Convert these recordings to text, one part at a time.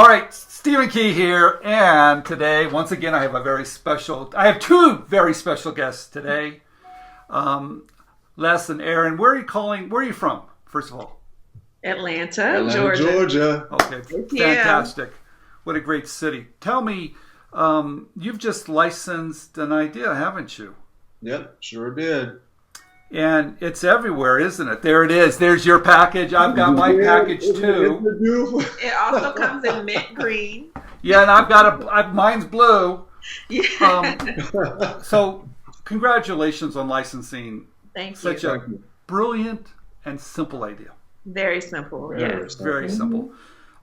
All right, Stephen Key here, and today, once again, I have two very special guests today. Les and Aaron, where are you from, first of all? Atlanta, Georgia. Okay, fantastic. What a great city. Tell me, you've just licensed an idea, haven't you? Yep, sure did. And it's everywhere, isn't it? There it is. There's your package. I've got my package too. It also comes in mint green. Yeah, and mine's blue. Yeah. So, congratulations on licensing Thank you. such a brilliant and simple idea. Very simple. Yes. Very simple.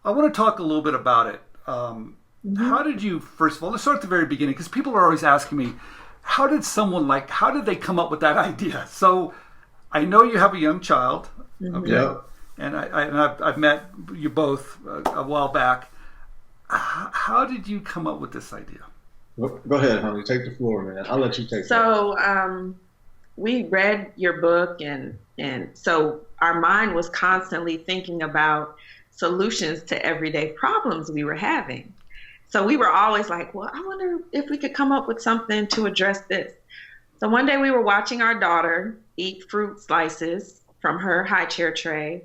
I want to talk a little bit about it. How did you, first of all, let's start at the very beginning, because people are always asking me, how did they come up with that idea? So I know you have a young child, okay? Yeah. And I've met you both a while back. How did you come up with this idea? Go ahead, honey. Take the floor, man. I'll let you take it. So we read your book, and so our mind was constantly thinking about solutions to everyday problems we were having. So we were always like, well, I wonder if we could come up with something to address this. So one day we were watching our daughter eat fruit slices from her high chair tray.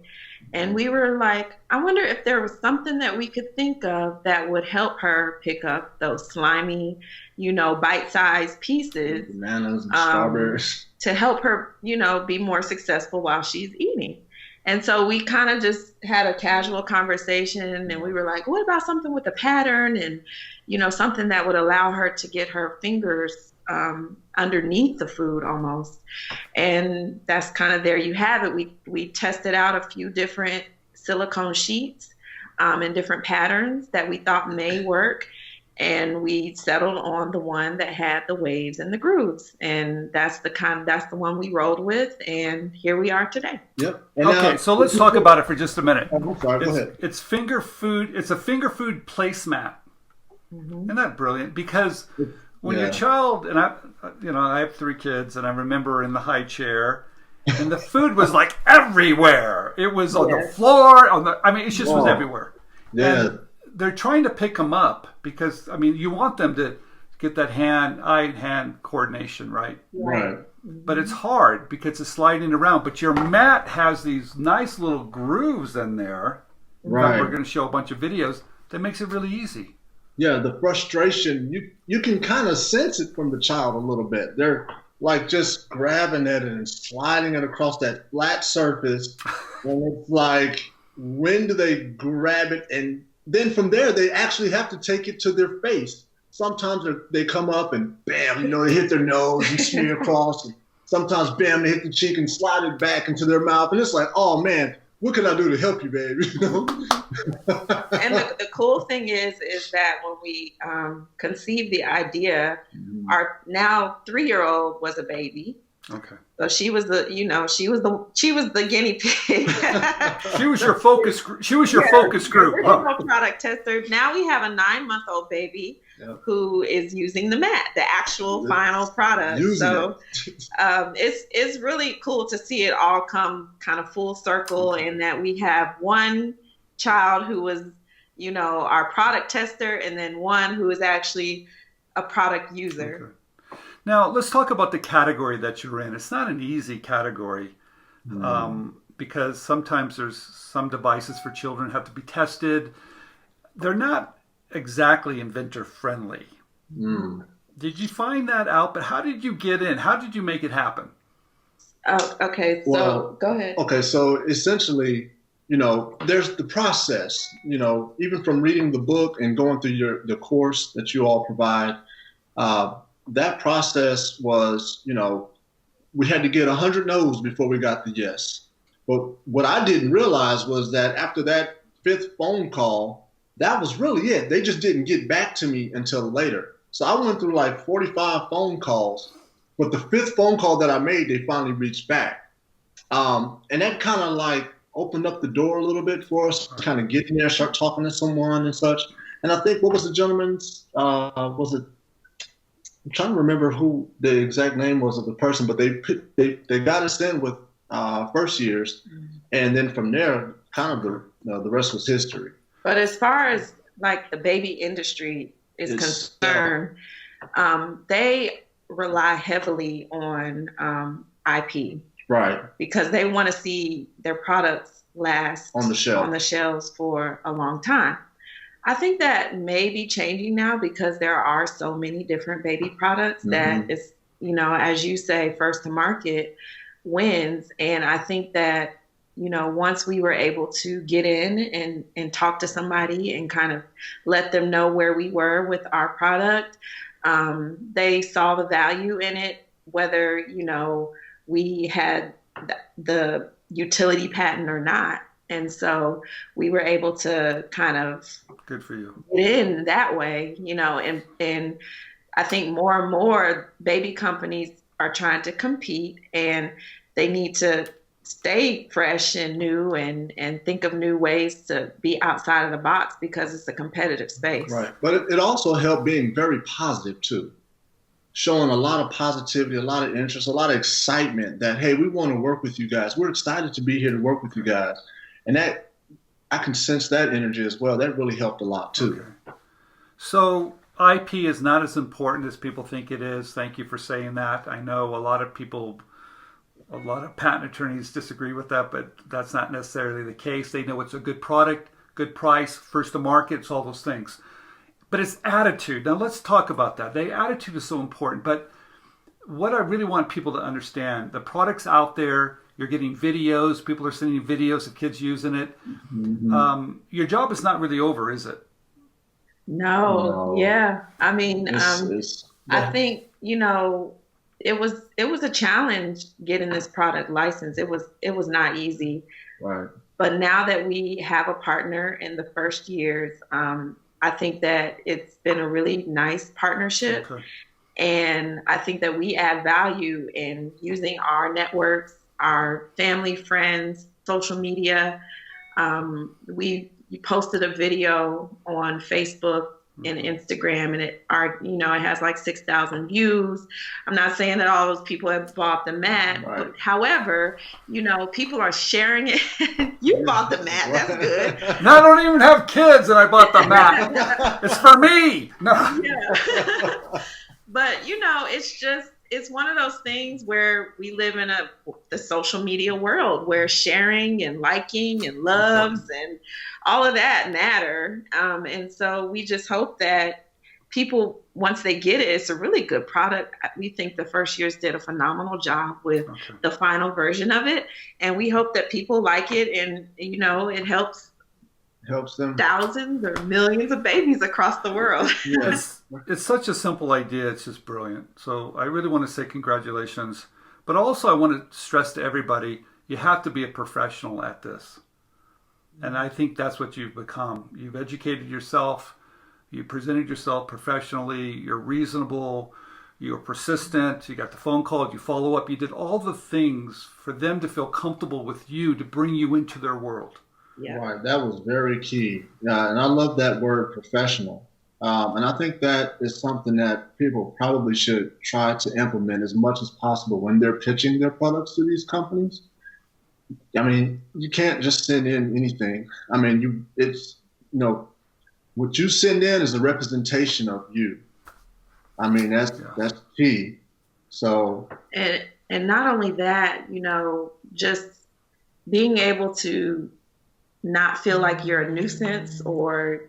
And we were like, I wonder if there was something that we could think of that would help her pick up those slimy, bite-sized pieces. Bananas and strawberries. To help her, be more successful while she's eating. And so we kind of just had a casual conversation, and we were like, what about something with a pattern and, something that would allow her to get her fingers underneath the food almost. And that's kind of, there you have it. We tested out a few different silicone sheets and different patterns that we thought may work. And we settled on the one that had the waves and the grooves. And that's the one we rolled with. And here we are today. Yep. Okay, so let's talk about it for just a minute. I'm sorry, go ahead. It's finger food. It's a finger food placemat. Isn't that brilliant? Because when your child, and I have 3 kids, and I remember in the high chair, and the food was like everywhere. It was on the floor. It just was everywhere. Yeah. And they're trying to pick them up because, you want them to get that eye-hand coordination, right? Right. But it's hard because it's sliding around. But your mat has these nice little grooves in there. Right. We're going to show a bunch of videos that makes it really easy. Yeah, the frustration, you can kind of sense it from the child a little bit. They're like just grabbing it and sliding it across that flat surface. And it's like, when do they grab it? And then from there, they actually have to take it to their face. Sometimes they come up and bam, they hit their nose and smear across. And sometimes bam, they hit the cheek and slide it back into their mouth. And it's like, oh man, what can I do to help you, baby? And the cool thing is that when we conceived the idea, our now 3-year-old was a baby. Okay. So she was the guinea pig. She was your focus. She was your focus group. Original product tester. Now we have a 9-month-old baby who is using the mat, the actual final product. So it's really cool to see it all come kind of full circle, and that we have one child who was, our product tester, and then one who is actually a product user. Okay. Now, let's talk about the category that you're in. It's not an easy category because sometimes there's some devices for children have to be tested. They're not exactly inventor-friendly. Did you find that out? But how did you get in? How did you make it happen? Oh, okay. So go ahead. Okay, so essentially, there's the process, even from reading the book and going through the course that you all provide, that process was, we had to get 100 no's before we got the yes. But what I didn't realize was that after that 5th phone call, that was really it. They just didn't get back to me until later. So I went through like 45 phone calls, but the 5th phone call that I made, they finally reached back. And that kind of like opened up the door a little bit for us, kind of get in there, start talking to someone and such. And I think, what was the gentleman's, I'm trying to remember who the exact name was of the person, but they got us in with first years, and then from there, kind of the rest was history. But as far as like the baby industry is It's concerned, they rely heavily on IP right because they want to see their products last on the shelf. on the shelves for a long time. I think that may be changing now because there are so many different baby products that it's, as you say, first to market wins. And I think that, once we were able to get in and talk to somebody and kind of let them know where we were with our product, they saw the value in it, whether, we had the utility patent or not. And so we were able to kind of Good for you. get in that way, and I think more and more baby companies are trying to compete, and they need to stay fresh and new and think of new ways to be outside of the box because it's a competitive space. Right. But it also helped being very positive too, showing a lot of positivity, a lot of interest, a lot of excitement that, hey, we want to work with you guys. We're excited to be here to work with you guys. And that, I can sense that energy as well. That really helped a lot too. Okay. So IP is not as important as people think it is. Thank you for saying that. I know a lot of patent attorneys disagree with that, but that's not necessarily the case. They know it's a good product, good price, first to market, it's all those things. But it's attitude. Now let's talk about that. The attitude is so important. But what I really want people to understand, the product's out there. You're getting videos. People are sending you videos of kids using it. Your job is not really over, is it? No. Yeah. I mean, I think, it was a challenge getting this product licensed. It was not easy. Right. But now that we have a partner in the first years, I think that it's been a really nice partnership. Okay. And I think that we add value in using our networks, our family, friends, social media. We posted a video on Facebook and Instagram, and it has like 6,000 views. I'm not saying that all those people have bought the mat, right. But however, people are sharing it. You bought the mat, that's good. No, I don't even have kids, and I bought the mat. It's for me. No. Yeah. But it's one of those things where we live in the social media world where sharing and liking and loves and all of that matter. And so we just hope that people, once they get it, it's a really good product. We think the first years did a phenomenal job with the final version of it. And we hope that people like it and, it helps them thousands or millions of babies across the world. Yes. It's such a simple idea. It's just brilliant. So I really want to say congratulations. But also I want to stress to everybody, you have to be a professional at this. And I think that's what you've become. You've educated yourself. You presented yourself professionally. You're reasonable. You're persistent. You got the phone call. You follow up. You did all the things for them to feel comfortable with you, to bring you into their world. Yeah. Right. That was very key. And I love that word professional. And I think that is something that people probably should try to implement as much as possible when they're pitching their products to these companies. I mean, you can't just send in anything. I mean, what you send in is a representation of you. I mean, that's key. So. And not only that, just being able to not feel like you're a nuisance or,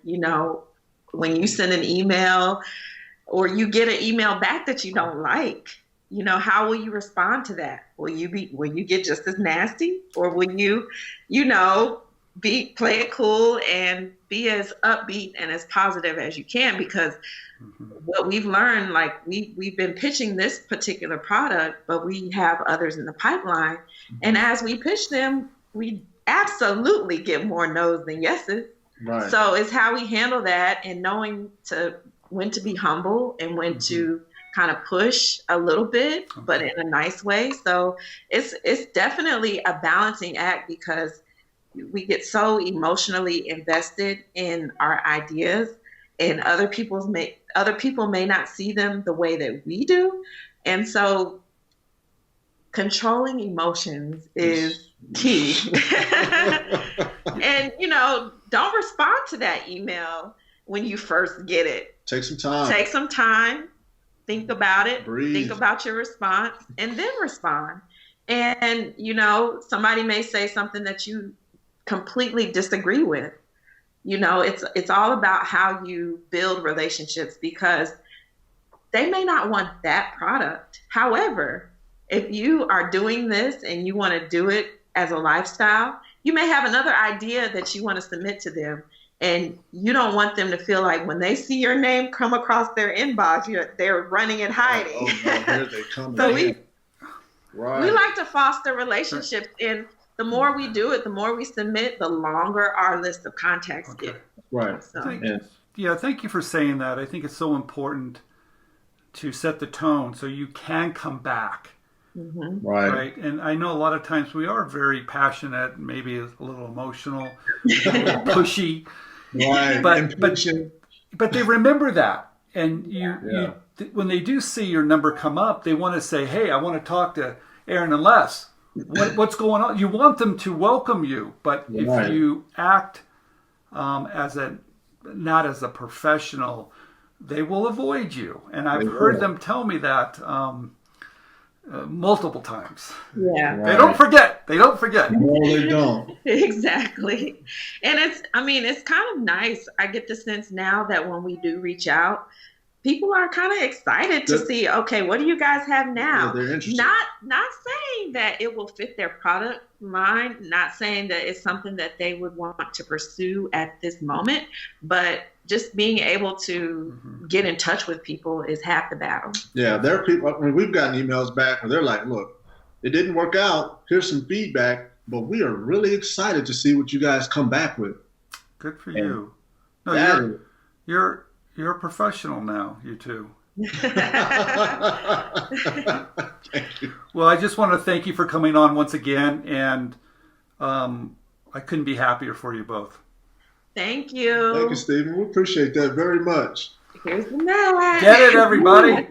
when you send an email or you get an email back that you don't like, how will you respond to that? Will you get just as nasty, or will you, play it cool and be as upbeat and as positive as you can? Because what we've learned, like we've been pitching this particular product, but we have others in the pipeline. And as we pitch them, we absolutely get more no's than yeses. Right. So it's how we handle that and knowing when to be humble and when to kind of push a little bit, but in a nice way. So it's definitely a balancing act because we get so emotionally invested in our ideas, and other people may not see them the way that we do. And so controlling emotions is key. And, don't respond to that email when you first get it. Take some time. Take some time. Think about it. Breathe. Think about your response, and then respond. And, somebody may say something that you completely disagree with. It's all about how you build relationships, because they may not want that product. However, if you are doing this and you want to do it as a lifestyle, you may have another idea that you want to submit to them. And you don't want them to feel like when they see your name come across their inbox, they're running and hiding. Oh, no, here they come. So Right. we like to foster relationships, and the more we do it, the more we submit, the longer our list of contacts get. Right. So. Thank you for saying that. I think it's so important to set the tone so you can come back. Mm-hmm. Right. And I know a lot of times we are very passionate, maybe a little emotional, a little pushy. Right. But they remember that. And when they do see your number come up, they want to say, hey, I want to talk to Aaron and Les. What's going on? You want them to welcome you. But if you act not as a professional, they will avoid you. And I've heard them tell me that multiple times. Yeah. They don't forget. No, they don't. Exactly. And it's kind of nice. I get the sense now that when we do reach out, people are kind of excited to see, okay, what do you guys have now? Yeah, they're interested. Not saying that it will fit their product line, not saying that it's something that they would want to pursue at this moment, but just being able to get in touch with people is half the battle. Yeah, there are people, we've gotten emails back where they're like, look, it didn't work out. Here's some feedback, but we are really excited to see what you guys come back with. Good for you. No, you're a professional now, you two. Thank you. Well, I just want to thank you for coming on once again, and I couldn't be happier for you both. Thank you. Thank you, Stephen. We appreciate that very much. Here's the mail. Get it, everybody.